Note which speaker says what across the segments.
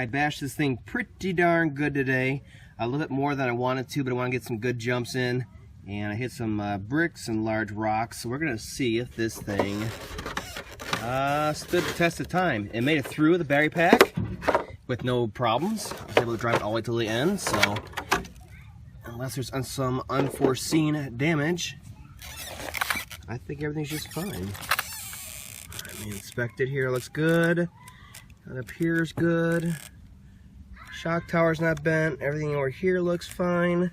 Speaker 1: I bashed this thing pretty darn good today. A little bit more than I wanted to, but I want to get some good jumps in. And I hit some bricks and large rocks, so we're going to see if this thing stood the test of time. It made it through the battery pack with no problems. I was able to drive it all the way to the end, so unless there's some unforeseen damage, I think everything's just fine. Let me inspect it here. It looks good. And up here is good. Shock tower's not bent. Everything over here looks fine.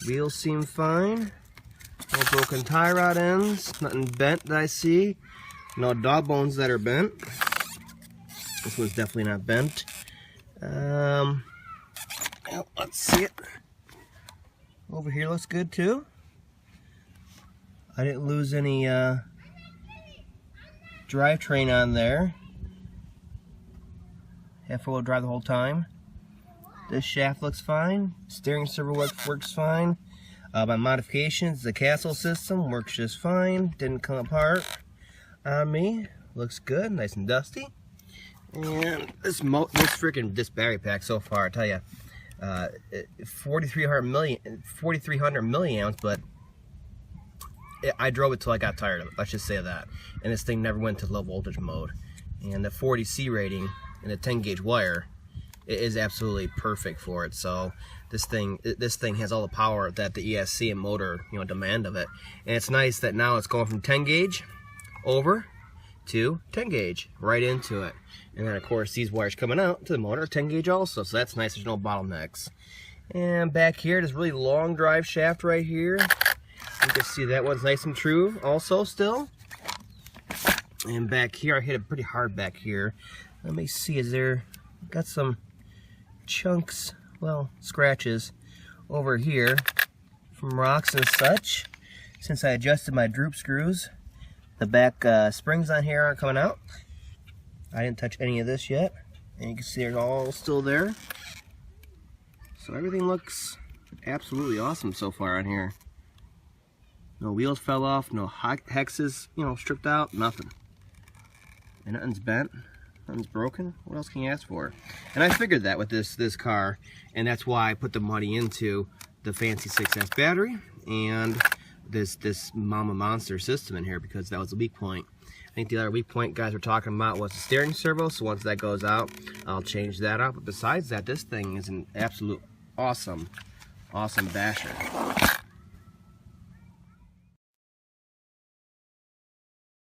Speaker 1: Wheels seem fine. No broken tie rod ends. Nothing bent that I see. No dog bones that are bent. This one's definitely not bent. Well, let's see it. Over here looks good too. I didn't lose any drivetrain on there. Had four-wheel drive the whole time. This shaft looks fine. Steering servo works fine. My modifications, the castle system works just fine. Didn't come apart on me. Looks good, nice and dusty. And this battery pack so far, I tell you, 4,300 milliamps, but I drove it till I got tired of it. Let's just say that. And this thing never went to low voltage mode. And the 40C rating and the 10 gauge wire, it is absolutely perfect for it. So this thing has all the power that the ESC and motor demand of it. And it's nice that now it's going from 10 gauge over to 10 gauge right into it. And then of course these wires coming out to the motor are 10 gauge also, so that's nice. There's no bottlenecks. And back here, this really long drive shaft right here. You can see that one's nice and true also still. And back here, I hit it pretty hard back here. Let me see, got some chunks, well, scratches over here from rocks and such. Since I adjusted my droop screws, the back springs on here aren't coming out. I didn't touch any of this yet. And you can see they're all still there. So everything looks absolutely awesome so far on here. No wheels fell off, no hexes, stripped out, nothing. And nothing's bent, nothing's broken. What else can you ask for? And I figured that with this car, and that's why I put the money into the fancy 6S battery and this Mama Monster system in here, because that was the weak point. I think the other weak point guys were talking about was the steering servo, so once that goes out, I'll change that out. But besides that, this thing is an absolute awesome basher.